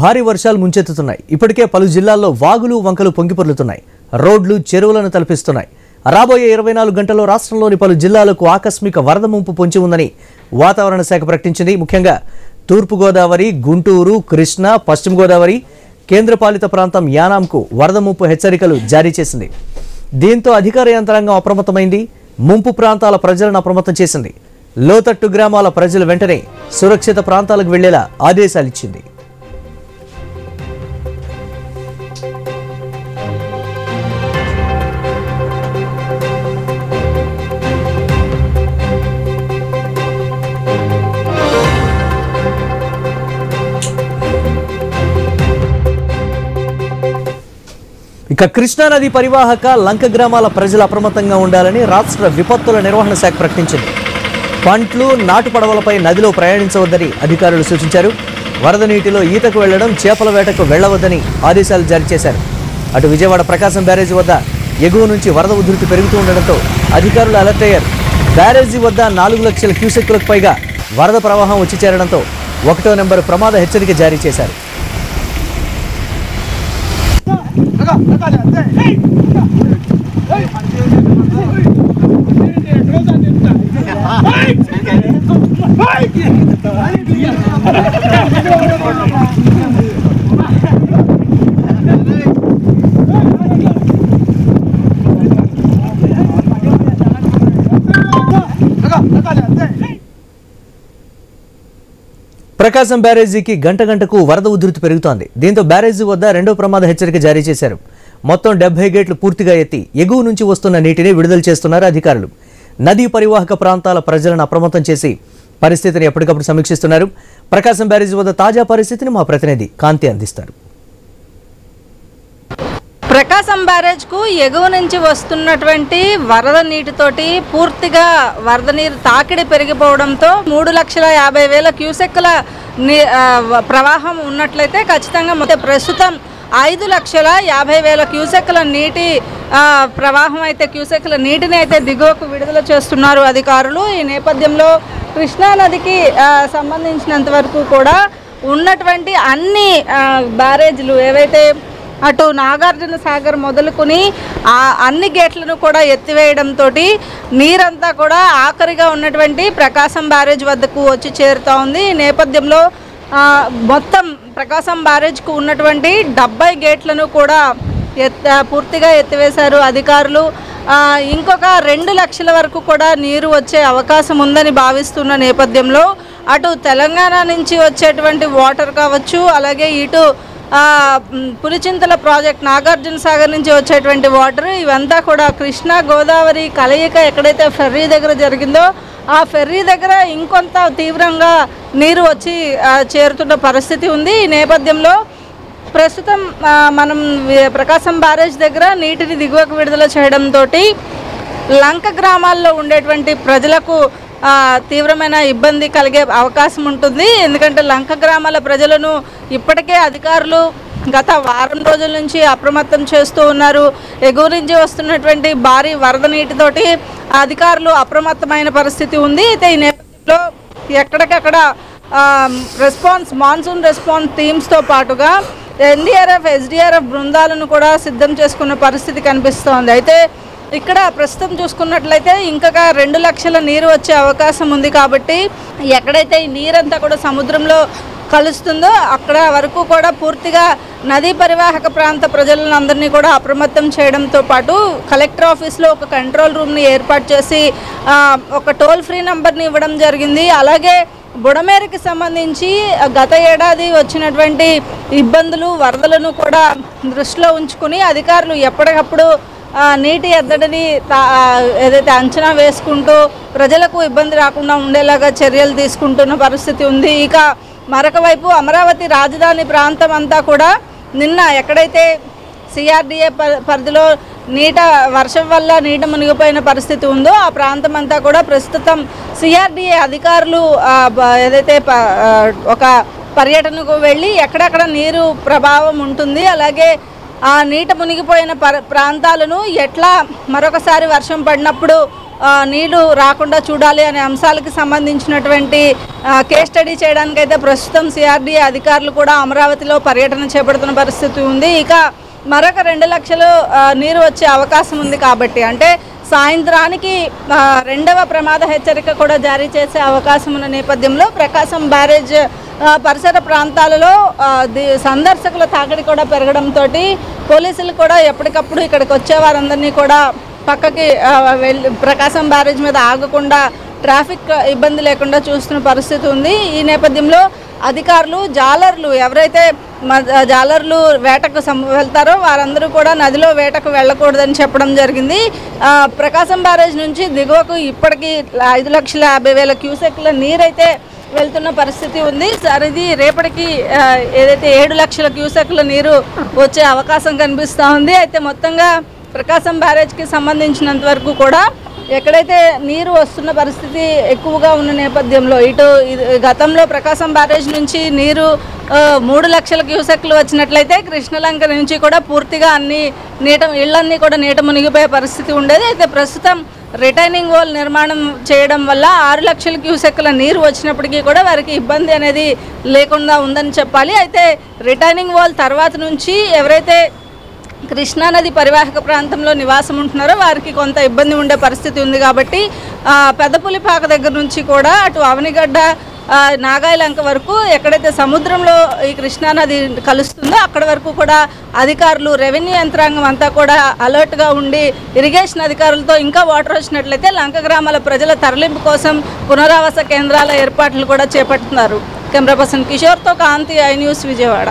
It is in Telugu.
భారీ వర్షాలు ముంచెత్తుతున్నాయి. ఇప్పటికే పలు జిల్లాల్లో వాగులు వంకలు పొంగిపొర్లుతున్నాయి. రోడ్లు చెరువులను తలపిస్తున్నాయి. రాబోయే 24 గంటల్లో రాష్ట్రంలోని పలు జిల్లాలకు ఆకస్మిక వరద ముంపు పొంచి ఉందని వాతావరణ శాఖ ప్రకటించింది. ముఖ్యంగా తూర్పు గోదావరి, గుంటూరు, కృష్ణా, పశ్చిమ గోదావరి, కేంద్రపాలిత ప్రాంతం యానాంకు వరద ముంపు హెచ్చరికలు జారీ చేసింది. దీంతో అధికార యంత్రాంగం అప్రమత్తమైంది. ముంపు ప్రాంతాల ప్రజలను అప్రమత్తం చేసింది. లోతట్టు గ్రామాల ప్రజలు వెంటనే సురక్షిత ప్రాంతాలకు వెళ్లేలా ఆదేశాలిచ్చింది. ఇక కృష్ణానది పరివాహక లంక గ్రామాల ప్రజలు అప్రమత్తంగా ఉండాలని రాష్ట్ర విపత్తుల నిర్వహణ శాఖ ప్రకటించింది. పంట్లు, నాటు పడవలపై నదిలో ప్రయాణించవద్దని అధికారులు సూచించారు. వరద నీటిలో ఈతకు వెళ్లడం, చేపల వేటకు వెళ్లవద్దని ఆదేశాలు జారీ చేశారు. అటు విజయవాడ ప్రకాశం బ్యారేజీ వద్ద ఎగువ నుంచి వరద ఉధృతి పెరుగుతూ ఉండడంతో అధికారులు అలర్ట్ అయ్యారు. బ్యారేజీ వద్ద 4 లక్షల క్యూసెక్కులకు పైగా వరద ప్రవాహం వచ్చి చేరడంతో 1వ నెంబర్ ప్రమాద హెచ్చరిక జారీ చేశారు. ప్రకాశం బ్యారేజీకి గంటకు వరద ఉధృతి పెరుగుతోంది. దీంతో బ్యారేజీ వద్ద 2వ ప్రమాద హెచ్చరిక జారీ చేశారు. మొత్తం 70 గేట్లు పూర్తిగా ఎత్తి ఎగువ నుంచి వస్తున్న నీటిని విడుదల చేస్తున్నారు అధికారులు. నదీ పరివాహక ప్రాంతాల ప్రజలను అప్రమత్తం చేసి పరిస్థితిని ఎప్పటికప్పుడు సమీక్షిస్తున్నారు. ప్రకాశం బ్యారేజీ వద్ద తాజా పరిస్థితిని మా ప్రతినిధి కాంతి అందిస్తారు. ప్రకాశం బ్యారేజ్కు ఎగువ నుంచి వస్తున్నటువంటి వరద నీటితోటి పూర్తిగా వరద నీరు తాకిడి పెరిగిపోవడంతో 3,50,000 క్యూసెక్కుల ప్రవాహం ఉన్నట్లయితే ఖచ్చితంగా ప్రస్తుతం 5,50,000 క్యూసెక్కుల నీటి ప్రవాహం అయితే క్యూసెక్కుల నీటిని అయితే దిగువకు విడుదల చేస్తున్నారు అధికారులు. ఈ నేపథ్యంలో కృష్ణానదికి సంబంధించినంత వరకు కూడా ఉన్నటువంటి అన్ని బ్యారేజ్లు ఏవైతే అటు నాగార్జున సాగర్ మొదలుకొని అన్ని గేట్లను కూడా ఎత్తివేయడంతో నీరంతా కూడా ఆఖరిగా ఉన్నటువంటి ప్రకాశం బ్యారేజ్ వద్దకు వచ్చి చేరుతూ ఉంది. ఈ నేపథ్యంలో మొత్తం ప్రకాశం బ్యారేజ్కు ఉన్నటువంటి 70 గేట్లను కూడా పూర్తిగా ఎత్తివేశారు అధికారులు. ఇంకొక 2 లక్షల వరకు కూడా నీరు వచ్చే అవకాశం ఉందని భావిస్తున్న నేపథ్యంలో అటు తెలంగాణ నుంచి వచ్చేటువంటి వాటర్ కావచ్చు, అలాగే ఇటు పులిచింతల ప్రాజెక్ట్ నాగార్జున సాగర్ నుంచి వచ్చేటువంటి వాటర్ ఇవంతా కూడా కృష్ణా గోదావరి కలయిక ఎక్కడైతే ఫెర్రీ దగ్గర జరిగిందో ఆ ఫెర్రీ దగ్గర ఇంకొంత తీవ్రంగా నీరు వచ్చి చేరుతున్న పరిస్థితి ఉంది. ఈ నేపథ్యంలో ప్రస్తుతం మనం ప్రకాశం బ్యారేజ్ దగ్గర నీటిని దిగువకు విడుదల చేయడంతో లంక గ్రామాల్లో ఉండేటువంటి ప్రజలకు తీవ్రమైన ఇబ్బంది కలిగే అవకాశం ఉంటుంది. ఎందుకంటే లంక గ్రామాల ప్రజలను ఇప్పటికే అధికారులు గత వారం రోజుల నుంచి అప్రమత్తం చేస్తూ ఉన్నారు. ఎగువ నుంచి వస్తున్నటువంటి భారీ వరద నీటితోటి అధికారులు అప్రమత్తమైన పరిస్థితి ఉంది. అయితే ఈ నేపథ్యంలో ఎక్కడికక్కడ మాన్సూన్ రెస్పాన్స్ టీమ్స్తో పాటుగా ఎన్డీఆర్ఎఫ్, ఎస్డీఆర్ఎఫ్ బృందాలను కూడా సిద్ధం చేసుకున్న పరిస్థితి కనిపిస్తోంది. అయితే ఇక్కడ ప్రస్తుతం చూసుకున్నట్లయితే ఇంకా 2 లక్షల నీరు వచ్చే అవకాశం ఉంది. కాబట్టి ఎక్కడైతే ఈ నీరంతా కూడా సముద్రంలో కలుస్తుందో అక్కడ వరకు కూడా పూర్తిగా నదీ పరివాహక ప్రాంత ప్రజలను అందరినీ కూడా అప్రమత్తం చేయడంతో పాటు కలెక్టర్ ఆఫీస్లో ఒక కంట్రోల్ రూమ్ని ఏర్పాటు చేసి ఒక టోల్ ఫ్రీ నెంబర్ని ఇవ్వడం జరిగింది. అలాగే బుడమేరుకి సంబంధించి గత ఏడాది వచ్చినటువంటి ఇబ్బందులు, వరదలను కూడా దృష్టిలో ఉంచుకుని అధికారులు ఎప్పటికప్పుడు నీటి ఎద్దడిని ఏదైతే అంచనా వేసుకుంటూ ప్రజలకు ఇబ్బంది రాకుండా ఉండేలాగా చర్యలు తీసుకుంటున్న పరిస్థితి ఉంది. ఇక మరొక వైపు అమరావతి రాజధాని ప్రాంతం అంతా కూడా నిన్న ఎక్కడైతే సిఆర్డీఏ పరిధిలో వర్షం వల్ల నీట మునిగిపోయిన పరిస్థితి ఉందో ఆ ప్రాంతం అంతా కూడా ప్రస్తుతం సిఆర్డీఏ అధికారులు ఏదైతే ఒక పర్యటనకు వెళ్ళి ఎక్కడెక్కడ నీరు ప్రభావం ఉంటుంది, అలాగే ఆ నీట మునిగిపోయిన ప్రాంతాలను ఎట్లా మరొకసారి వర్షం పడినప్పుడు నీళ్లు రాకుండా చూడాలి అనే అంశాలకు సంబంధించినటువంటి కేస్ స్టడీ చేయడానికైతే ప్రస్తుతం సిఆర్డీఏ అధికారులు కూడా అమరావతిలో పర్యటన చేపడుతున్న పరిస్థితి ఉంది. ఇక మరొక 2 లక్షలు నీరు వచ్చే అవకాశం ఉంది కాబట్టి అంటే సాయంత్రానికి 2వ ప్రమాద హెచ్చరిక కూడా జారీ చేసే అవకాశం ఉన్న నేపథ్యంలో ప్రకాశం బ్యారేజ్ పరిసర ప్రాంతాలలో సందర్శకుల తాకిడి కూడా పెరగడంతో పోలీసులు కూడా ఎప్పటికప్పుడు ఇక్కడికి వచ్చే వారందరినీ కూడా పక్కకి వెళ్ళి ప్రకాశం బ్యారేజ్ మీద ఆగకుండా ట్రాఫిక్ ఇబ్బంది లేకుండా చూస్తున్న పరిస్థితి ఉంది. ఈ నేపథ్యంలో అధికారులు జాలర్లు ఎవరైతే జాలర్లు వేటకు వెళ్తారో వారందరూ కూడా నదిలో వేటకు వెళ్ళకూడదని చెప్పడం జరిగింది. ప్రకాశం బ్యారేజ్ నుంచి దిగువకు ఇప్పటికీ 5,50,000 క్యూసెక్ల నీరైతే వెళ్తున్న పరిస్థితి ఉంది. సార్ ఇది రేపటికి ఏదైతే 7 లక్షల క్యూసెక్ల నీరు వచ్చే అవకాశం కనిపిస్తూ ఉంది. అయితే మొత్తంగా ప్రకాశం బ్యారేజ్కి సంబంధించినంత వరకు కూడా ఎక్కడైతే నీరు వస్తున్న పరిస్థితి ఎక్కువగా ఉన్న నేపథ్యంలో ఇటు గతంలో ప్రకాశం బ్యారేజ్ నుంచి నీరు 3 లక్షల క్యూసెక్లు వచ్చినట్లయితే కృష్ణలంక నుంచి కూడా పూర్తిగా ఇళ్లన్నీ కూడా నీట మునిగిపోయే పరిస్థితి ఉండేది. అయితే ప్రస్తుతం రిటైనింగ్ వాల్ నిర్మాణం చేయడం వల్ల 6 లక్షల క్యూసెక్ల నీరు వచ్చినప్పటికీ కూడా వారికి ఇబ్బంది అనేది లేకుండా ఉందని చెప్పాలి. అయితే రిటైనింగ్ వాల్ తర్వాత నుంచి ఎవరైతే కృష్ణానది పరివాహక ప్రాంతంలో నివాసం ఉంటున్నారో వారికి కొంత ఇబ్బంది ఉండే పరిస్థితి ఉంది కాబట్టి పెద్దపులిపాక దగ్గర నుంచి కూడా అటు అవనిగడ్డ నాగాయలంక వరకు ఎక్కడైతే సముద్రంలో ఈ కృష్ణానది కలుస్తుందో అక్కడ వరకు కూడా అధికారులు రెవెన్యూ యంత్రాంగం అంతా కూడా అలర్ట్గా ఉండి ఇరిగేషన్ అధికారులతో ఇంకా వాటర్ వచ్చినట్లయితే లంక గ్రామాల ప్రజల తరలింపు కోసం పునరావాస కేంద్రాల ఏర్పాట్లు కూడా చేపడుతున్నారు. కెమెరా పర్సన్ కిషోర్తో కాంతి, ఐ న్యూస్, విజయవాడ.